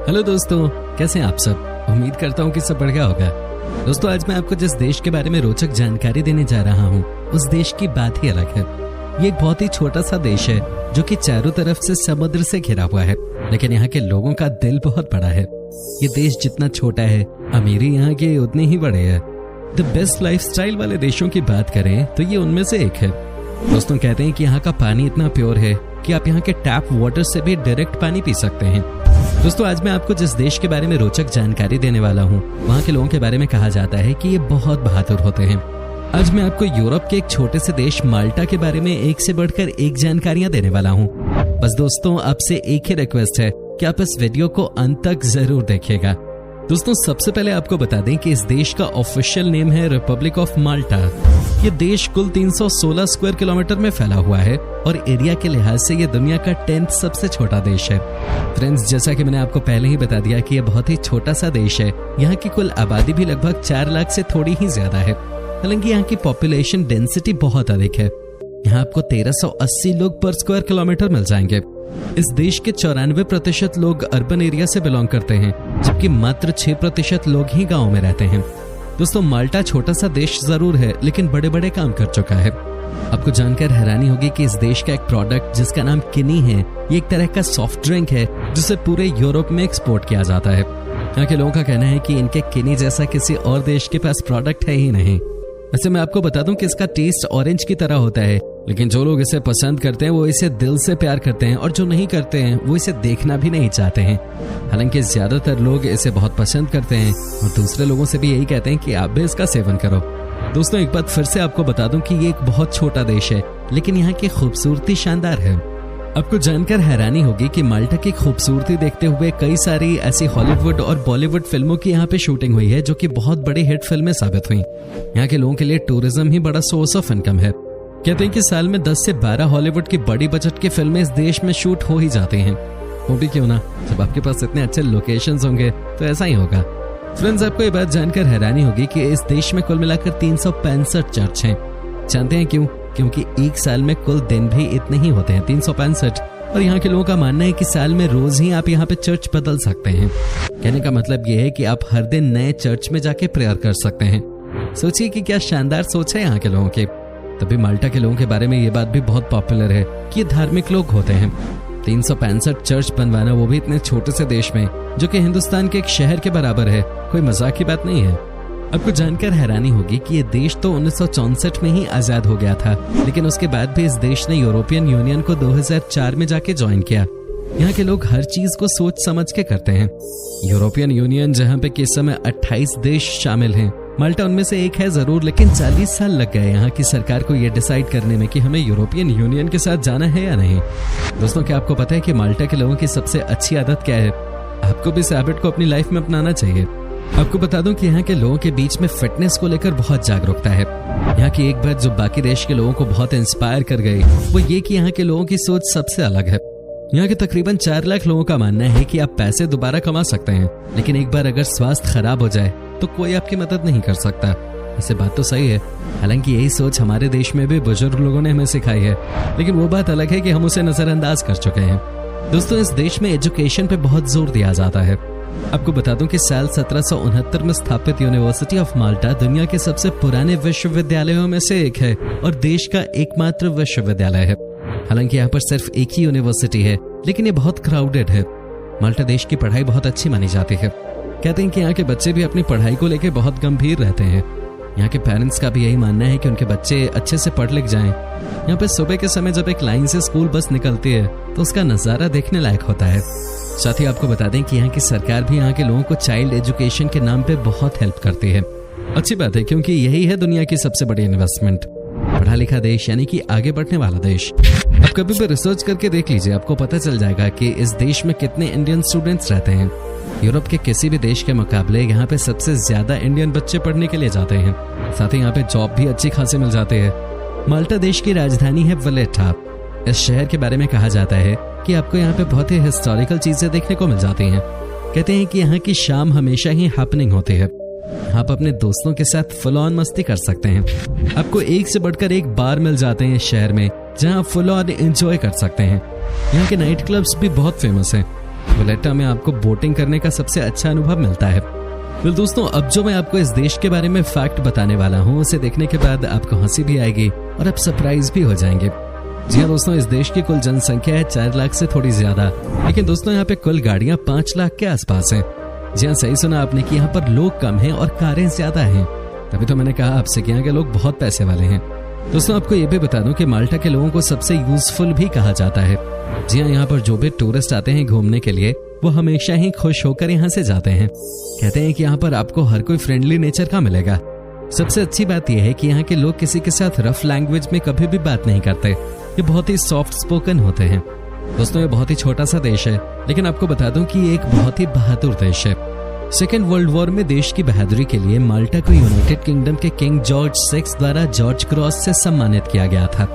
Hello दोस्तों, कैसे हैं आप सब। उम्मीद करता हूँ कि सब बढ़िया होगा। दोस्तों, आज मैं आपको जिस देश के बारे में रोचक जानकारी देने जा रहा हूँ उस देश की बात ही अलग है। ये एक बहुत ही छोटा सा देश है जो कि चारों तरफ से समुद्र से घिरा हुआ है, लेकिन यहाँ के लोगों का दिल बहुत बड़ा है। ये देश जितना छोटा है, अमीरी यहाँ के उतनी ही बड़े है। द बेस्ट लाइफस्टाइल वाले देशों की बात करें तो ये उनमें से एक है। दोस्तों, कहते हैं कि यहाँ का पानी इतना प्योर है कि आप यहाँ के टैप वाटर से भी डायरेक्ट पानी पी सकते हैं। दोस्तों, आज मैं आपको जिस देश के बारे में रोचक जानकारी देने वाला हूँ, वहाँ के लोगों के बारे में कहा जाता है कि ये बहुत बहादुर होते हैं। आज मैं आपको यूरोप के एक छोटे से देश माल्टा के बारे में एक से बढ़कर एक जानकारियां देने वाला हूँ। बस दोस्तों, आपसे एक ही रिक्वेस्ट है कि आप इस वीडियो को अंत तक जरूर देखिएगा। दोस्तों, सबसे पहले आपको बता दें कि इस देश का ऑफिशियल नेम है रिपब्लिक ऑफ माल्टा। ये देश कुल 316 स्क्वायर किलोमीटर में फैला हुआ है और एरिया के लिहाज से ये दुनिया का 10th सबसे छोटा देश है। फ्रेंड्स, जैसा कि मैंने आपको पहले ही बता दिया कि ये बहुत ही छोटा सा देश है। यहाँ की कुल आबादी भी लगभग 4 लाख से थोड़ी ही ज्यादा है। हालांकि यहाँ की पॉपुलेशन डेंसिटी बहुत अधिक है। यहाँ आपको 1380 लोग पर स्क्वायर किलोमीटर मिल जाएंगे। इस देश के 94% लोग अर्बन एरिया से बिलोंग करते हैं, जबकि मात्र 6% लोग ही गाँव में रहते हैं। दोस्तों, माल्टा छोटा सा देश जरूर है, लेकिन बड़े बड़े काम कर चुका है। आपको जानकर हैरानी होगी कि इस देश का एक प्रोडक्ट जिसका नाम किनी है, ये एक तरह का सॉफ्ट ड्रिंक है जिसे पूरे यूरोप में एक्सपोर्ट किया जाता है। यहाँ के लोगों का कहना है कि इनके किनी जैसा किसी और देश के पास प्रोडक्ट है ही नहीं। वैसे मैं आपको बता दूं कि इसका टेस्ट ऑरेंज की तरह होता है, लेकिन जो लोग इसे पसंद करते हैं वो इसे दिल से प्यार करते हैं और जो नहीं करते हैं वो इसे देखना भी नहीं चाहते हैं। हालांकि ज्यादातर लोग इसे बहुत पसंद करते हैं और दूसरे लोगों से भी यही कहते हैं कि आप भी इसका सेवन करो। दोस्तों, एक बात फिर से आपको बता दूं कि ये एक बहुत छोटा देश है, लेकिन यहाँ की खूबसूरती शानदार है। आपको जानकर हैरानी होगी कि माल्टा की खूबसूरती देखते हुए कई सारी ऐसी हॉलीवुड और बॉलीवुड फिल्मों की यहाँ पे शूटिंग हुई है, जो कि बहुत बड़ी हिट फिल्में साबित हुई। यहाँ के लोगों के लिए टूरिज्म ही बड़ा सोर्स ऑफ इनकम है। कहते हैं कि साल में 10 से 12 हॉलीवुड की बड़ी बजट की फिल्में इस देश में शूट हो ही जाती हैं। वो भी क्यों ना, जब आपके पास इतने अच्छे लोकेशंस होंगे तो ऐसा ही होगा। फ्रेंड्स, आपको ये बात जानकर हैरानी होगी कि इस देश में कुल मिलाकर 365 चर्च हैं। जानते हैं क्यों? क्योंकि एक साल में कुल दिन भी इतने ही होते हैं, 365। और यहाँ के लोगों का मानना है कि साल में रोज ही आप यहाँ पे चर्च बदल सकते हैं। कहने का मतलब ये है कि आप हर दिन नए चर्च में जाके प्रेयर कर सकते हैं। सोचिए कि क्या शानदार सोच है यहाँ के लोगों की। तभी माल्टा के लोगों के बारे में ये बात भी बहुत पॉपुलर है कि ये धार्मिक लोग होते हैं। 365 चर्च बनवाना, वो भी इतने छोटे से देश में जो कि हिंदुस्तान के एक शहर के बराबर है, कोई मजाक की बात नहीं है। आपको जानकर हैरानी होगी कि ये देश तो 1964 में ही आजाद हो गया था, लेकिन उसके बाद भी इस देश ने यूरोपियन यूनियन को 2004 में जाके ज्वाइन किया। यहाँ के लोग हर चीज को सोच समझ के करते हैं। यूरोपियन यूनियन जहाँ पे इस समय 28 देश शामिल हैं, माल्टा उनमें से एक है जरूर, लेकिन 40 साल लग गए यहाँ की सरकार को ये डिसाइड करने में कि हमें यूरोपियन यूनियन के साथ जाना है या नहीं। दोस्तों, क्या आपको पता है कि माल्टा के लोगों की सबसे अच्छी आदत क्या है? आपको भी इस हैबिट को अपनी लाइफ में अपनाना चाहिए। आपको बता दूं कि यहाँ के लोगों के बीच में फिटनेस को लेकर बहुत जागरूकता है। यहाँ की एक बात जो बाकी देश के लोगों को बहुत इंस्पायर कर गई, वो ये कि यहाँ के लोगों की सोच सबसे अलग है। यहाँ के तकरीबन 4 लाख लोगों का मानना है कि आप पैसे दोबारा कमा सकते हैं, लेकिन एक बार अगर स्वास्थ्य खराब हो जाए तो कोई आपकी मदद नहीं कर सकता। ऐसे बात तो सही है। हालांकि यही सोच हमारे देश में भी बुजुर्ग लोगों ने हमें सिखाई है, लेकिन वो बात अलग है कि हम उसे नजरअंदाज कर चुके हैं। दोस्तों, इस देश में एजुकेशन पे बहुत जोर दिया जाता है। आपको बता दूं कि साल 1769 में स्थापित यूनिवर्सिटी ऑफ माल्टा दुनिया के सबसे पुराने विश्वविद्यालयों में से एक है और देश का एकमात्र विश्वविद्यालय है। हालांकि यहाँ पर सिर्फ एक ही यूनिवर्सिटी है, लेकिन ये बहुत क्राउडेड है। माल्टा देश की पढ़ाई बहुत अच्छी मानी जाती है। कहते हैं कि यहाँ के बच्चे भी अपनी पढ़ाई को लेकर बहुत गंभीर रहते हैं। यहाँ के पेरेंट्स का भी यही मानना है कि उनके बच्चे अच्छे से पढ़ लिख जाएं। यहाँ पे सुबह के समय जब एक लाइन से स्कूल बस निकलती है तो उसका नजारा देखने लायक होता है। साथ ही आपको बता दें कि यहाँ की सरकार भी यहाँ के लोगों को चाइल्ड एजुकेशन के नाम पे बहुत हेल्प करती है। अच्छी बात है, क्योंकि यही है दुनिया की सबसे बड़ी इन्वेस्टमेंट। पढ़ा लिखा देश यानी कि आगे बढ़ने वाला देश। आप कभी भी रिसर्च करके देख लीजिए, आपको पता चल जाएगा कि इस देश में कितने इंडियन स्टूडेंट्स रहते हैं। यूरोप के किसी भी देश के मुकाबले यहाँ पे सबसे ज्यादा इंडियन बच्चे पढ़ने के लिए जाते हैं। साथ ही यहाँ पे जॉब भी अच्छी खासी मिल जाती है। माल्टा देश की राजधानी है वलेटा। इस शहर के बारे में कहा जाता है कि आपको यहाँ पे बहुत ही हिस्टोरिकल चीजें देखने को मिल जाती हैं। कहते हैं कि यहाँ की शाम हमेशा ही हैपनिंग होती है। आप अपने दोस्तों के साथ फुल ऑन मस्ती कर सकते हैं। आपको एक से बढ़कर एक बार मिल जाते हैं इस शहर में, जहां आप फुल ऑन एंजॉय कर सकते हैं। यहाँ के नाइट क्लब्स भी बहुत फेमस हैं। वैलेटा में आपको बोटिंग करने का सबसे अच्छा अनुभव मिलता है। तो दोस्तों, अब जो मैं आपको इस देश के बारे में फैक्ट बताने वाला हूँ, उसे देखने के बाद आपको हंसी भी आएगी और आप सरप्राइज भी हो जाएंगे। जी हाँ दोस्तों, इस देश की कुल जनसंख्या है 4 लाख से थोड़ी ज्यादा, लेकिन दोस्तों यहाँ पे कुल गाड़ियां 5 लाख के आसपास हैं। जी हाँ, सही सुना आपने कि यहाँ पर लोग कम हैं और कारें ज्यादा हैं। तभी तो मैंने कहा आपसे कि यहाँ के लोग बहुत पैसे वाले हैं। दोस्तों, आपको ये भी बता दूं कि माल्टा के लोगों को सबसे यूजफुल भी कहा जाता है। जी हाँ, यहाँ पर जो भी टूरिस्ट आते हैं घूमने के लिए, वो हमेशा ही खुश होकर यहाँ से जाते हैं। कहते हैं कि यहाँ पर आपको हर कोई फ्रेंडली नेचर का मिलेगा। सबसे अच्छी बात यह है कि यहाँ के लोग किसी के साथ रफ लैंग्वेज में कभी भी बात नहीं करते। ये बहुत ही सॉफ्ट स्पोकन होते हैं। दोस्तों, ये बहुत ही छोटा सा देश है, लेकिन आपको बता दूं कि ये एक बहुत ही बहादुर देश है। सेकेंड वर्ल्ड वॉर में देश की बहादुरी के लिए माल्टा को यूनाइटेड किंगडम के किंग जॉर्ज 6 द्वारा जॉर्ज क्रॉस से सम्मानित किया गया था।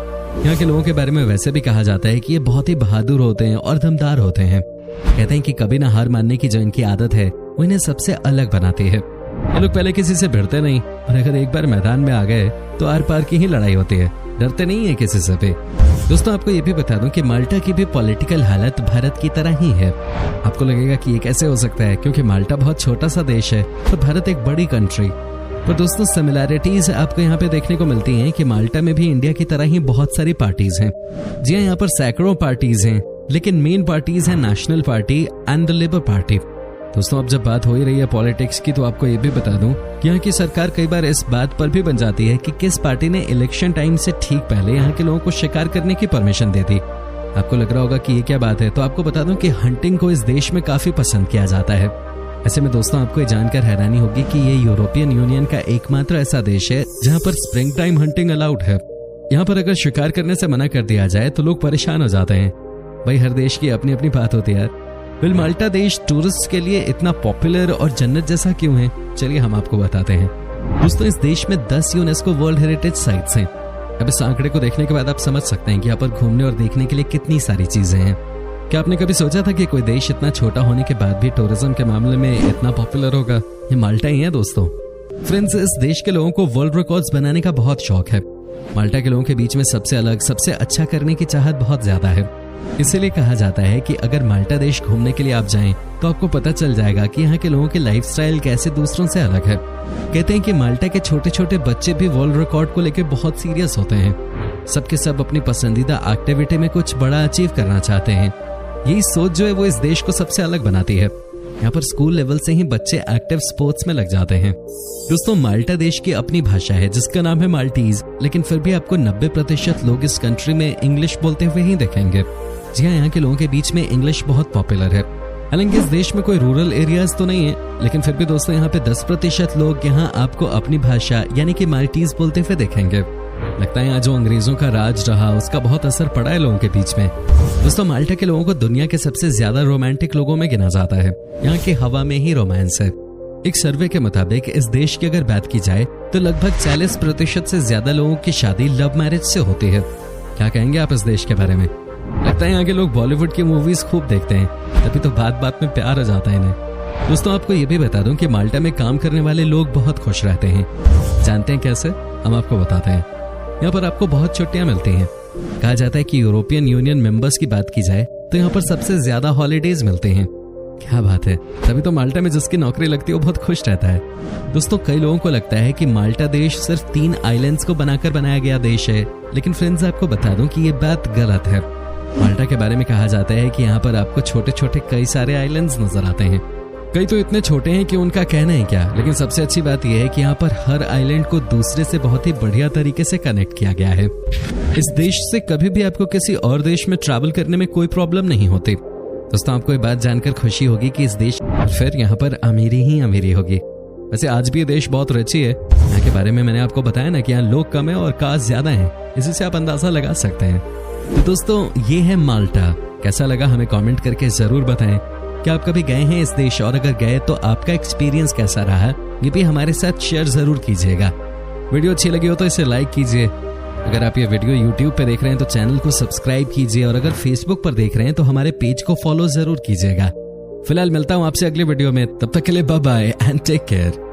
यहाँ के लोगों के बारे में वैसे भी कहा जाता है कि ये बहुत ही बहादुर होते हैं और दमदार होते हैं। कहते हैं कि कभी ना हार मानने की जो इनकी आदत है, वो इन्हें सबसे अलग बनाती है। ये लोग पहले किसी से भिड़ते नहीं, और अगर एक बार मैदान में आ गए तो आर पार की ही लड़ाई होती है। डरते नहीं है किसी से भी। दोस्तों, आपको ये भी बता दूं कि माल्टा की भी पॉलिटिकल हालत भारत की तरह ही है। आपको लगेगा कि ये कैसे हो सकता है, क्योंकि माल्टा बहुत छोटा सा देश है और भारत एक बड़ी कंट्री। पर दोस्तों, सिमिलैरिटीज आपको यहाँ पे देखने को मिलती हैं कि माल्टा में भी इंडिया की तरह ही बहुत सारी पार्टीज हैं। जी हाँ, यहाँ पर सैकड़ों पार्टीज हैं, लेकिन मेन पार्टीज है national party and the labour party. दोस्तों, अब जब बात हो ही रही है पॉलिटिक्स की, तो आपको ये भी बता दूं कि यहाँ की सरकार कई बार इस बात पर भी बन जाती है कि किस पार्टी ने इलेक्शन टाइम से ठीक पहले यहाँ के लोगों को शिकार करने की परमिशन दे दी। आपको लग रहा होगा कि ये क्या बात है, तो आपको बता दूं कि हंटिंग को इस देश में काफी पसंद किया जाता है। ऐसे में दोस्तों, आपको ये जानकर हैरानी होगी कि ये यूरोपियन यूनियन का एकमात्र ऐसा देश है जहाँ पर स्प्रिंग टाइम हंटिंग अलाउड है। यहाँ पर अगर शिकार करने से मना कर दिया जाए तो लोग परेशान हो जाते हैं। भाई, हर देश की अपनी अपनी बात होती है। फिर माल्टा देश टूरिस्ट के लिए इतना पॉपुलर और जन्नत जैसा क्यों है, चलिए हम आपको बताते हैं। दोस्तों, इस देश में 10 यूनेस्को वर्ल्ड हेरिटेज साइट्स हैं। अब इस आंकड़े को देखने के बाद आप समझ सकते हैं कि यहाँ पर घूमने और देखने के लिए कितनी सारी चीजें हैं। क्या आपने कभी सोचा था कि कोई देश इतना छोटा होने के बाद भी टूरिज्म के मामले में इतना पॉपुलर होगा? ये माल्टा ही है दोस्तों। फ्रेंड्स, इस देश के लोगों को वर्ल्ड रिकॉर्ड्स बनाने का बहुत शौक है। माल्टा के लोगों के बीच में सबसे अलग, सबसे अच्छा करने की चाहत बहुत ज्यादा है। इसीलिए कहा जाता है कि अगर माल्टा देश घूमने के लिए आप जाएं तो आपको पता चल जाएगा कि यहाँ के लोगों की लाइफस्टाइल कैसे दूसरों से अलग है। कहते हैं कि माल्टा के छोटे छोटे बच्चे भी वर्ल्ड रिकॉर्ड को लेकर बहुत सीरियस होते हैं। सबके सब अपनी पसंदीदा एक्टिविटी में कुछ बड़ा अचीव करना चाहते हैं। यही सोच जो है वो इस देश को सबसे अलग बनाती है। यहाँ पर स्कूल लेवल से ही बच्चे एक्टिव स्पोर्ट्स में लग जाते हैं। दोस्तों, माल्टा देश की अपनी भाषा है जिसका नाम है माल्टीज, लेकिन फिर भी आपको 90% लोग इस कंट्री में इंग्लिश बोलते हुए ही दिखेंगे। जी हाँ, यहाँ के लोगों के बीच में इंग्लिश बहुत पॉपुलर है। हालांकि इस देश में कोई रूरल एरियाज तो नहीं है, लेकिन फिर भी दोस्तों यहाँ पे 10% लोग यहाँ आपको अपनी भाषा यानी कि माल्टीज बोलते हुए देखेंगे। लगता है यहाँ जो अंग्रेजों का राज रहा उसका बहुत असर पड़ा है लोगों के बीच में। दोस्तों, माल्टा के लोगों को दुनिया के सबसे ज्यादा रोमांटिक लोगों में गिना जाता है। यहाँ की हवा में ही रोमांस है। एक सर्वे के मुताबिक इस देश की अगर बात की जाए तो लगभग 40% से ज्यादा लोगों की शादी लव मैरिज से होती है। क्या कहेंगे आप इस देश के बारे में? लगता है यहाँ के लोग बॉलीवुड की मूवीज खूब देखते हैं, तभी तो बात बात में प्यार आ जाता है इन्हें। दोस्तों, आपको ये भी बता दूं कि माल्टा में काम करने वाले लोग बहुत खुश रहते हैं। जानते हैं कैसे? हम आपको बताते हैं। यहाँ पर आपको बहुत छुट्टियां मिलती हैं। कहा जाता है कि यूरोपियन यूनियन मेंबर्स की बात की जाए तो यहाँ पर सबसे ज्यादा हॉलीडेज मिलते हैं। क्या बात है, तभी तो माल्टा में जिसकी नौकरी लगती है वो बहुत खुश रहता है। दोस्तों, कई लोगों को लगता है कि माल्टा देश सिर्फ 3 आइलैंड्स को बनाकर बनाया गया देश है, लेकिन फ्रेंड्स आपको बता दूं कि ये बात गलत है। माल्टा के बारे में कहा जाता है कि यहाँ पर आपको छोटे छोटे कई सारे आइलैंड्स नजर आते हैं। कई तो इतने छोटे हैं कि उनका कहना है क्या, लेकिन सबसे अच्छी बात यह है कि यहाँ पर हर आइलैंड को दूसरे से बहुत ही बढ़िया तरीके से कनेक्ट किया गया है। इस देश से कभी भी आपको किसी और देश में ट्रैवल करने में कोई प्रॉब्लम नहीं होती। दोस्तों, आपको ये बात जानकर खुशी होगी कि इस देश फिर यहाँ पर अमीरी ही अमीरी होगी। वैसे आज भी ये देश बहुत रिच है। यहाँ के बारे में मैंने आपको बताया ना कि यहाँ लोग कम है और कास्ट ज्यादा है, इसी से आप अंदाजा लगा सकते हैं। तो दोस्तों, ये है माल्टा। कैसा लगा हमें कमेंट करके जरूर बताएं। क्या आप कभी गए हैं इस देश, और अगर गए तो आपका एक्सपीरियंस कैसा रहा, ये भी हमारे साथ शेयर जरूर कीजिएगा। वीडियो अच्छी लगी हो तो इसे लाइक कीजिए। अगर आप ये वीडियो YouTube पे देख रहे हैं तो चैनल को सब्सक्राइब कीजिए, और अगर Facebook पर देख रहे हैं तो हमारे पेज को फॉलो जरूर कीजिएगा। फिलहाल मिलता हूं आपसे अगले वीडियो में, तब तक के लिए bye bye and take care.